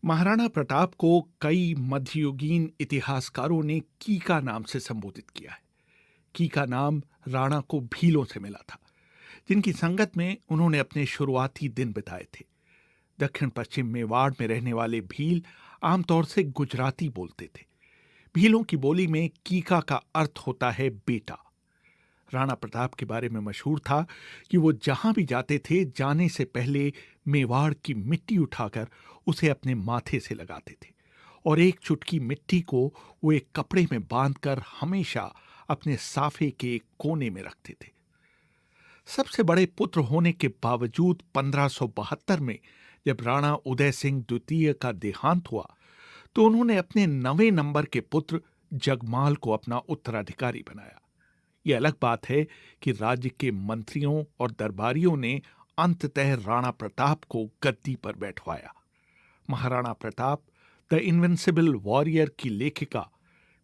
महाराणा प्रताप को कई मध्ययुगीन इतिहासकारों ने कीका नाम से संबोधित किया है। कीका नाम राणा को भीलों से मिला था, जिनकी संगत में उन्होंने अपने शुरुआती दिन बिताए थे। दक्षिण पश्चिम मेवाड़ में रहने वाले भील आमतौर से गुजराती बोलते थे। भीलों की बोली में कीका का अर्थ होता है बेटा। राणा प्रताप के बारे में मशहूर था कि वो जहां भी जाते थे, जाने से पहले मेवाड़ की मिट्टी उठाकर उसे अपने माथे से लगाते थे और एक चुटकी मिट्टी को वो एक कपड़े में बांधकर हमेशा अपने साफे के एक कोने में रखते थे। सबसे बड़े पुत्र होने के बावजूद 1572 में जब राणा उदय सिंह द्वितीय का देहांत हुआ, तो उन्होंने अपने 9वें नंबर के पुत्र जगमाल को अपना उत्तराधिकारी बनाया। यह अलग बात है कि राज्य के मंत्रियों और दरबारियों ने अंततः राणा प्रताप को गद्दी पर बैठवाया। Maharana Pratap the invincible warrior की लेखिका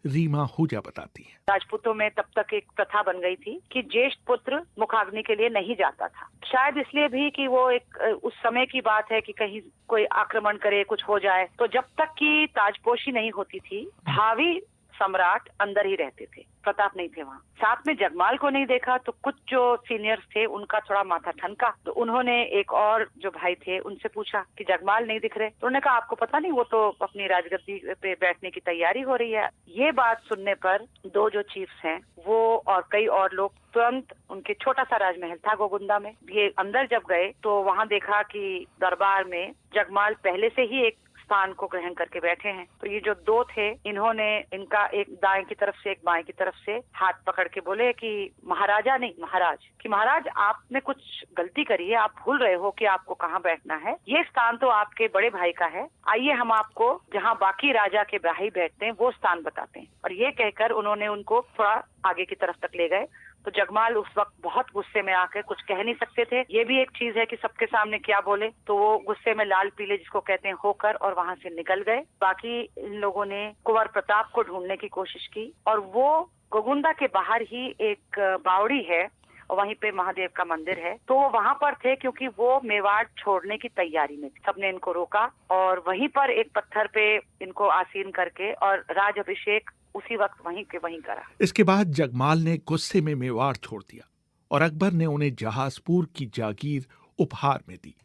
रीमा आहूजा बताती हैं। राजपूतों में तब तक एक प्रथा बन गई थी कि ज्येष्ठ पुत्र मुखाग्नि के लिए नहीं जाता था। शायद इसलिए भी कि वो एक उस समय की बात है कि कहीं कोई आक्रमण करे, कुछ हो जाए, तो जब तक की ताजपोशी नहीं होती थी, भावी सम्राट अंदर ही रहते थे। प्रताप नहीं थे वहाँ। साथ में जगमाल को नहीं देखा तो कुछ जो सीनियर्स थे उनका थोड़ा माथा ठनका, तो उन्होंने एक और जो भाई थे उनसे पूछा कि जगमाल नहीं दिख रहे, तो उन्होंने कहा आपको पता नहीं, वो तो अपनी राजगद्दी पे बैठने की तैयारी हो रही है। ये बात सुनने पर दो जो चीफ्स हैं वो और कई और लोग तुरंत, उनके छोटा सा राजमहल था गोगुंदा में, ये अंदर जब गए तो वहाँ देखा कि दरबार में जगमाल पहले से ही एक स्थान को ग्रहण करके बैठे हैं। तो ये जो दो थे, इन्होंने इनका एक दाएं की तरफ से एक बाएं की तरफ से हाथ पकड़ के बोले कि महाराजा नहीं महाराज, कि महाराज आपने कुछ गलती करी है, आप भूल रहे हो कि आपको कहाँ बैठना है। ये स्थान तो आपके बड़े भाई का है, आइए हम आपको जहाँ बाकी राजा के भाई बैठते हैं वो स्थान बताते हैं। और ये कहकर उन्होंने उनको थोड़ा आगे की तरफ तक ले गए। तो जगमाल उस वक्त बहुत गुस्से में आकर कुछ कह नहीं सकते थे। ये भी एक चीज है कि सबके सामने क्या बोले, तो वो गुस्से में लाल पीले जिसको कहते हैं होकर और वहां से निकल गए। बाकी इन लोगों ने कुंवर प्रताप को ढूंढने की कोशिश की और वो गोगुंदा के बाहर ही एक बावड़ी है और वहीं पे महादेव का मंदिर है, तो वो वहां पर थे क्योंकि वो मेवाड़ छोड़ने की तैयारी में थे। सबने इनको रोका और वहीं पर एक पत्थर पे इनको आसीन करके और राज अभिषेक उसी वक्त वहीं के वहीं करा। इसके बाद जगमाल ने गुस्से में मेवाड़ छोड़ दिया और अकबर ने उन्हें जहाजपुर की जागीर उपहार में दी।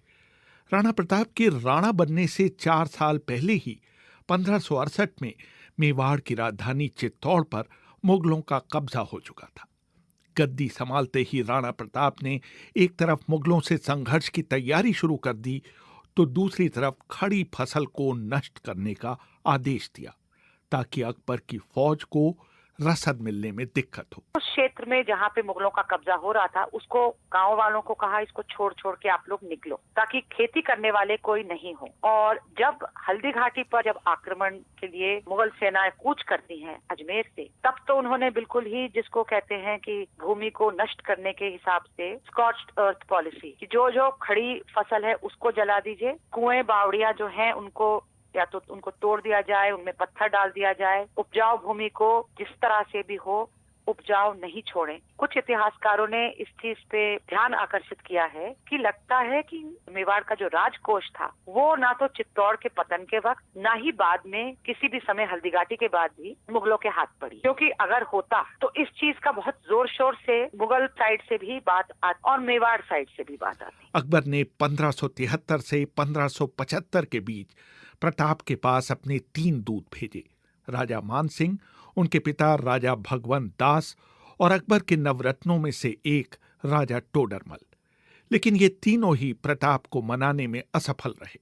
राणा प्रताप के राणा बनने से 4 साल पहले ही 1568 में मेवाड़ की राजधानी चित्तौड़ पर मुगलों का कब्जा हो चुका था। गद्दी संभालते ही राणा प्रताप ने एक तरफ मुगलों से संघर्ष की तैयारी शुरू कर दी, तो दूसरी तरफ खड़ी फसल को नष्ट करने का आदेश दिया ताकि अकबर की फौज को रसद मिलने में दिक्कत हो। उस क्षेत्र में जहाँ पे मुगलों का कब्जा हो रहा था, उसको गांव वालों को कहा इसको छोड़ छोड़ के आप लोग निकलो ताकि खेती करने वाले कोई नहीं हो। और जब हल्दी घाटी पर जब आक्रमण के लिए मुगल सेनाएं कूच करती हैं अजमेर से, तब तो उन्होंने बिल्कुल ही जिसको कहते हैं कि भूमि को नष्ट करने के हिसाब से स्कॉच्ड अर्थ पॉलिसी, कि जो जो खड़ी फसल है उसको जला दीजिए, कुएं बावड़ियां जो हैं उनको या तो उनको तोड़ दिया जाए, उनमें पत्थर डाल दिया जाए, उपजाऊ भूमि को जिस तरह से भी हो उपजाऊ नहीं छोड़ें। कुछ इतिहासकारों ने इस चीज पे ध्यान आकर्षित किया है कि लगता है कि मेवाड़ का जो राजकोष था वो ना तो चित्तौड़ के पतन के वक्त, ना ही बाद में किसी भी समय हल्दीघाटी के बाद भी मुगलों के हाथ पड़ी, क्योंकि अगर होता तो इस चीज का बहुत जोर शोर से मुगल साइड से भी बात आती और मेवाड़ साइड से भी बात आती। अकबर ने 1573 से 1575 के बीच प्रताप के पास अपने 3 दूत भेजे, राजा मानसिंह, उनके पिता राजा भगवंत दास और अकबर के नवरत्नों में से एक राजा टोडरमल। लेकिन ये तीनों ही प्रताप को मनाने में असफल रहे।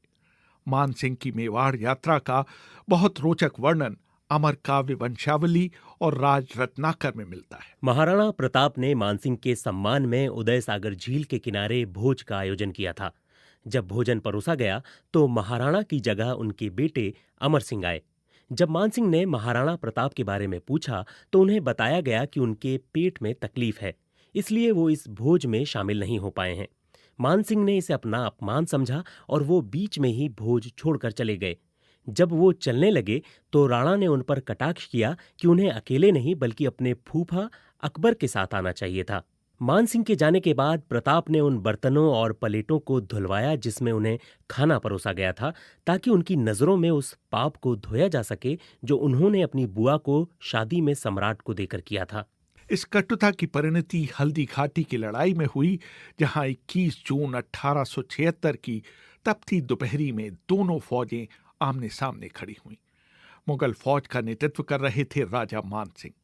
मानसिंह की मेवाड़ यात्रा का बहुत रोचक वर्णन अमर काव्य वंशावली और राज रत्नाकर में मिलता है। महाराणा प्रताप ने मानसिंह के सम्मान में उदय सागर झील के किनारे भोज का आयोजन किया था। जब भोजन परोसा गया तो महाराणा की जगह उनके बेटे अमर सिंह आए। जब मानसिंह ने महाराणा प्रताप के बारे में पूछा तो उन्हें बताया गया कि उनके पेट में तकलीफ है, इसलिए वो इस भोज में शामिल नहीं हो पाए हैं। मानसिंह ने इसे अपना अपमान समझा और वो बीच में ही भोज छोड़कर चले गए। जब वो चलने लगे तो राणा ने उन पर कटाक्ष किया कि उन्हें अकेले नहीं बल्कि अपने फूफा अकबर के साथ आना चाहिए था। मानसिंह के जाने के बाद प्रताप ने उन बर्तनों और प्लेटों को धुलवाया जिसमें उन्हें खाना परोसा गया था, ताकि उनकी नजरों में उस पाप को धोया जा सके जो उन्होंने अपनी बुआ को शादी में सम्राट को देकर किया था। इस कटुता की परिणति हल्दी घाटी की लड़ाई में हुई, जहां 21 जून 1876 की तपती दोपहरी में दोनों फौजें आमने सामने खड़ी हुईं। मुगल फौज का नेतृत्व कर रहे थे राजा मानसिंह।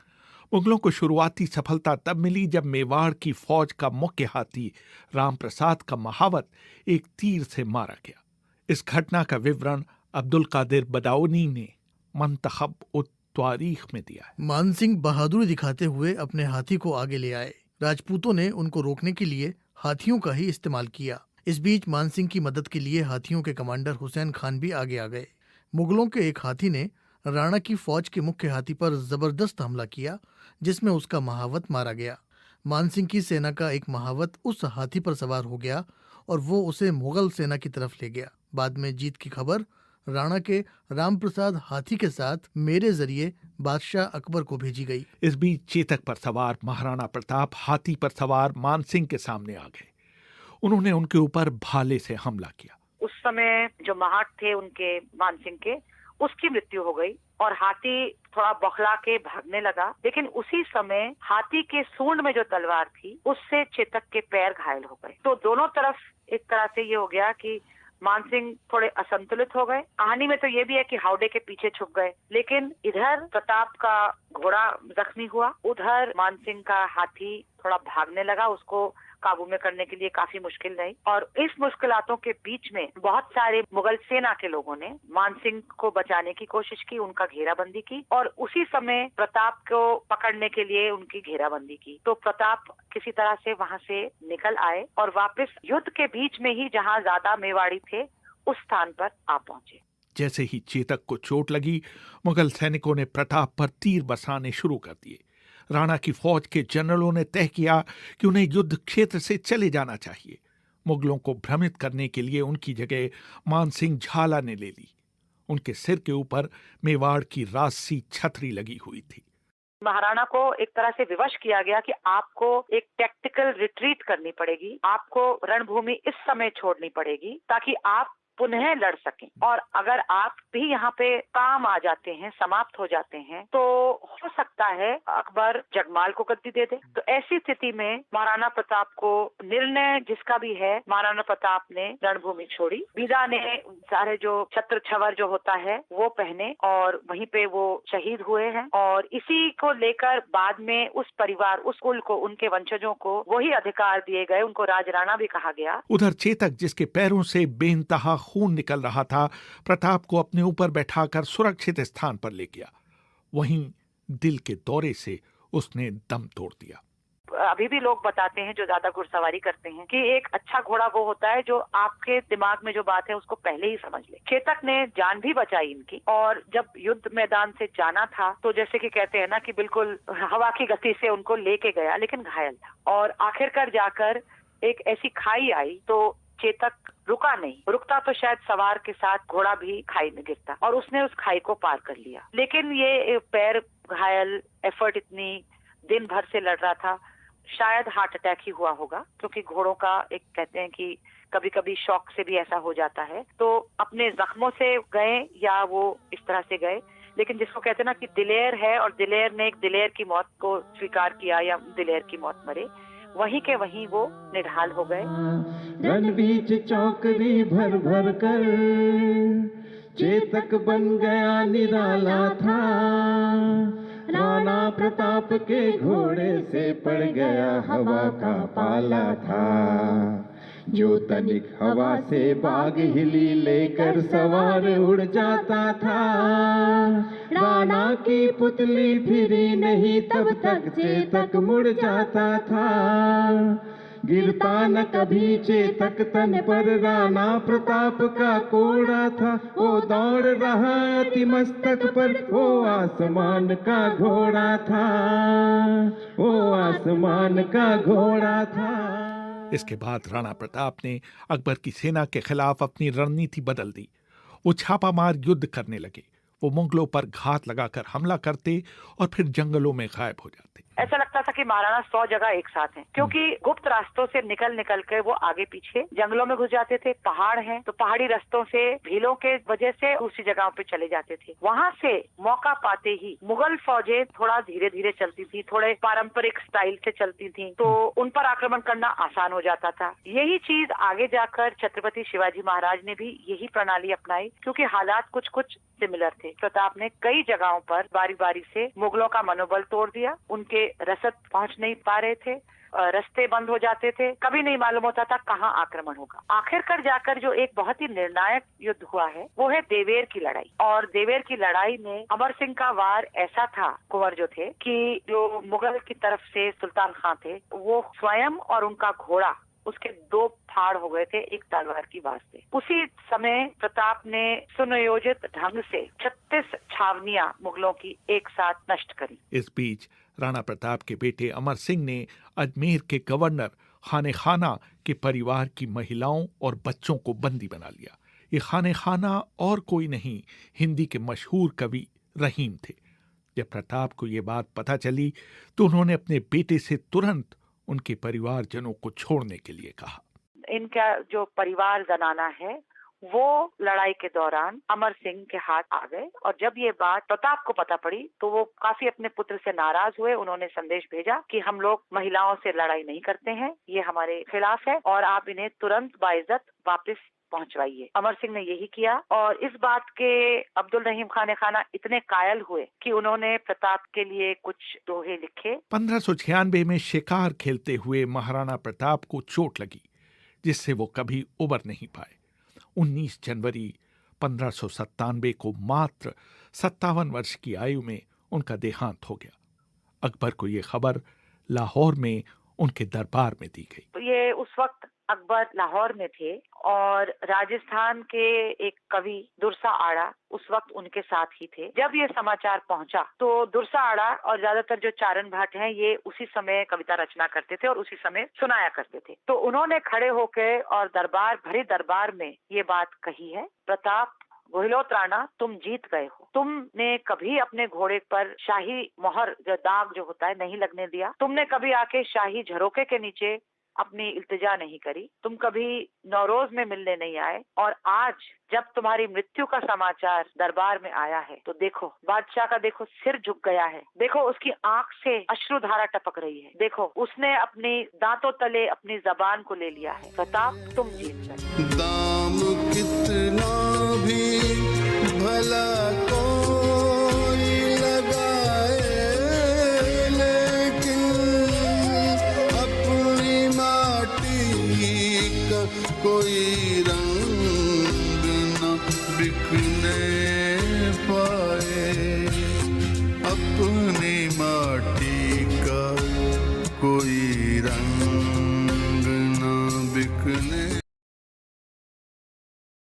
मुगलों को शुरुआती सफलता तब मिली जब मेवाड़ की फौज का मुख्य हाथी रामप्रसाद का महावत एक तीर से मारा गया। इस घटना का विवरण अब्दुल कादिर बदाऊनी ने मंतखब उत तारीख में दिया है। मानसिंह बहादुरी दिखाते हुए अपने हाथी को आगे ले आए। राजपूतों ने उनको रोकने के लिए हाथियों का ही इस्तेमाल किया। इस बीच मानसिंह की मदद के लिए हाथियों के कमांडर हुसैन खान भी आगे आ गए। मुगलों के एक हाथी ने राणा की फौज के मुख्य हाथी पर जबरदस्त हमला किया, जिसमें उसका महावत मारा गया। मानसिंह की सेना का एक महावत उस हाथी पर सवार हो गया और वो उसे मुगल सेना की तरफ ले गया। बाद में जीत की खबर राणा के रामप्रसाद हाथी के साथ मेरे जरिए बादशाह अकबर को भेजी गई। इस बीच चेतक पर सवार महाराणा प्रताप हाथी पर सवार मानसिंह के सामने आ गए। उन्होंने उनके ऊपर भाले से हमला किया। उस समय जो महाट थे उनके मानसिंह के, उसकी मृत्यु हो गई और हाथी थोड़ा बौखला के भागने लगा। लेकिन उसी समय हाथी के सूंड में जो तलवार थी उससे चेतक के पैर घायल हो गए। तो दोनों तरफ एक तरह से ये हो गया कि मानसिंह थोड़े असंतुलित हो गए। कहानी में तो ये भी है कि हावड़े के पीछे छुप गए, लेकिन इधर प्रताप का घोड़ा जख्मी हुआ, उधर मानसिंह का हाथी थोड़ा भागने लगा। उसको काबू में करने के लिए काफी मुश्किल रही और इस मुश्किलातों के बीच में बहुत सारे मुगल सेना के लोगों ने मानसिंह को बचाने की कोशिश की, उनका घेराबंदी की और उसी समय प्रताप को पकड़ने के लिए उनकी घेराबंदी की। तो प्रताप किसी तरह से वहां से निकल आए और वापस युद्ध के बीच में ही जहां ज्यादा मेवाड़ी थे उस स्थान पर आ पहुंचे। जैसे ही चेतक को चोट लगी, मुगल सैनिकों ने प्रताप पर तीर बरसाने शुरू कर दिए। राणा की फौज के जनरलों ने तय किया कि उन्हें युद्ध क्षेत्र से चले जाना चाहिए। मुगलों को भ्रमित करने के लिए उनकी जगह मानसिंह झाला ने ले ली। उनके सिर के ऊपर मेवाड़ की राजसी छतरी लगी हुई थी। महाराणा को एक तरह से विवश किया गया कि आपको एक टैक्टिकल रिट्रीट करनी पड़ेगी, आपको रणभूमि इस समय छोड़नी पड़ेगी ताकि आप पुनः लड़ सकें। और अगर आप भी यहाँ पे काम आ जाते हैं, समाप्त हो जाते हैं, तो हो सकता है अकबर जगमाल को गद्दी दे दे। तो ऐसी स्थिति में महाराणा प्रताप को निर्णय जिसका भी है, महाराणा प्रताप ने रणभूमि छोड़ी। विदा ने सारे जो छत्र छवर जो होता है वो पहने और वहीं पे वो शहीद हुए हैं। और इसी को लेकर बाद में उस परिवार, उस कुल को, उनके वंशजों को वही अधिकार दिए गए, उनको राजराणा भी कहा गया। उधर चेतक, जिसके पैरों से बेइंतहा खून निकल रहा था, प्रताप को अपने ऊपर बैठाकर सुरक्षित स्थान पर ले गया। वहीं दिल के दौरे से उसने दम तोड़ दिया। अभी भी लोग बताते हैं जो ज्यादा घुड़सवारी करते हैं कि एक अच्छा घोड़ा वो होता है जो आपके दिमाग में जो बात है उसको पहले ही समझ ले। चेतक ने जान भी बचाई इनकी और जब युद्ध मैदान से जाना था तो जैसे कि कहते हैं ना कि बिल्कुल हवा की गति से उनको लेके गया, लेकिन घायल था। और आखिरकार जाकर एक ऐसी खाई आई तो चेतक रुका नहीं। रुकता तो शायद सवार के साथ घोड़ा भी खाई में गिरता और उसने उस खाई को पार कर लिया। लेकिन ये पैर घायल, एफर्ट इतनी दिन भर से लड़ रहा था, शायद हार्ट अटैक ही हुआ होगा, क्योंकि घोड़ों का एक कहते हैं कि कभी कभी शौक से भी ऐसा हो जाता है। तो अपने जख्मों से गए या वो इस तरह से गए, लेकिन जिसको कहते हैं ना कि दिलेर है और दिलेर ने एक दिलेर की मौत को स्वीकार किया या दिलेर की मौत मरे, वहीं के वहीं वो निढाल हो गए। रण बीच चौकरी भर भर कर चेतक बन गया निराला था। राणा प्रताप के घोड़े से पड़ गया हवा का पाला था। जो तनिक हवा से बाग हिली लेकर सवार उड़ जाता था। राणा की पुतली फिरी नहीं तब तक चेतक मुड़ जाता था। गिरता न कभी चेतक तन पर राणा प्रताप का कोड़ा था। वो दौड़ रहा अति मस्तक पर, वो आसमान का घोड़ा था। वो आसमान का घोड़ा था। इसके बाद राणा प्रताप ने अकबर की सेना के खिलाफ अपनी रणनीति बदल दी। वो छापामार युद्ध करने लगे। वो मुगलों पर घात लगाकर हमला करते और फिर जंगलों में गायब हो जाते। ऐसा लगता था कि महाराणा 100 जगह एक साथ हैं, क्योंकि गुप्त रास्तों से निकल कर वो आगे पीछे जंगलों में घुस जाते थे। पहाड़ हैं तो पहाड़ी रास्तों से भीलों के वजह से दूसरी जगहों पे चले जाते थे। वहाँ से मौका पाते ही मुगल फौजें थोड़ा धीरे धीरे चलती थी, थोड़े पारंपरिक स्टाइल से चलती थी, तो उन पर आक्रमण करना आसान हो जाता था। यही चीज आगे जाकर छत्रपति शिवाजी महाराज ने भी यही प्रणाली अपनाई, क्योंकि हालात कुछ कुछ सिमिलर थे। प्रताप ने कई जगहों पर बारी बारी से मुगलों का मनोबल तोड़ दिया। उनके रसद पहुंच नहीं पा रहे थे, रास्ते बंद हो जाते थे, कभी नहीं मालूम होता था कहाँ आक्रमण होगा। आखिरकार जाकर जो एक बहुत ही निर्णायक युद्ध हुआ है वो है देवेर की लड़ाई। और देवेर की लड़ाई में अमर सिंह का वार ऐसा था, कुंवर जो थे, कि जो मुगल की तरफ से सुल्तान खां थे वो स्वयं और उनका घोड़ा उसके 2 फाड़ हो गए थे एक तलवार की वार से। उसी समय प्रताप ने सुनियोजित ढंग से 36 छावनियां मुगलों की एक साथ नष्ट करी। इस बीच राणा प्रताप के बेटे अमर सिंह ने अजमेर के गवर्नर खाने खाना के परिवार की महिलाओं और बच्चों को बंदी बना लिया। ये खाने खाना और कोई नहीं, हिंदी के मशहूर कवि रहीम थे। जब प्रताप को ये बात पता चली तो उन्होंने अपने बेटे से तुरंत उनके परिवारजनों को छोड़ने के लिए कहा। इनका जो परिवार जनाना है वो लड़ाई के दौरान अमर सिंह के हाथ आ गए, और जब ये बात प्रताप को पता पड़ी तो वो काफी अपने पुत्र से नाराज हुए। उन्होंने संदेश भेजा कि हम लोग महिलाओं से लड़ाई नहीं करते हैं, ये हमारे खिलाफ है और आप इन्हें तुरंत बाइज्जत वापस पहुंचवाइए। अमर सिंह ने यही किया, और इस बात के अब्दुल रहीम खाने खाना इतने कायल हुए कि उन्होंने प्रताप के लिए कुछ दोहे लिखे। 1596 में शिकार खेलते हुए महाराणा प्रताप को चोट लगी, जिससे वो कभी उबर नहीं पाए। 19 जनवरी 1597 को मात्र 57 वर्ष की आयु में उनका देहांत हो गया। अकबर को ये खबर लाहौर में उनके दरबार में दी गई। तो ये उस वक्त अकबर लाहौर में थे और राजस्थान के एक कवि दुरसा आड़ा उस वक्त उनके साथ ही थे। जब ये समाचार पहुंचा तो दुरसा आड़ा और ज्यादातर जो चारण भाट हैं ये उसी समय कविता रचना करते थे और उसी समय सुनाया करते थे। तो उन्होंने खड़े होकर और भरी दरबार में ये बात कही है, प्रताप गोहिलोत राणा तुम जीत गए हो। तुमने कभी अपने घोड़े पर शाही मोहर जो दाग जो होता है नहीं लगने दिया। तुमने कभी आके शाही झरोके के नीचे अपनी इल्तिजा नहीं करी। तुम कभी नौरोज में मिलने नहीं आए, और आज जब तुम्हारी मृत्यु का समाचार दरबार में आया है तो देखो बादशाह का देखो सिर झुक गया है, देखो उसकी आंख से अश्रुधारा टपक रही है, देखो उसने अपनी दांतों तले अपनी जबान को ले लिया है। प्रताप तुम जीत गए। दाम कितना भी भला कोई लगाए, लेकिन अपनी माटी का कोई रंग न बिकने पाए, अपनी माटी का कोई रंग न बिकने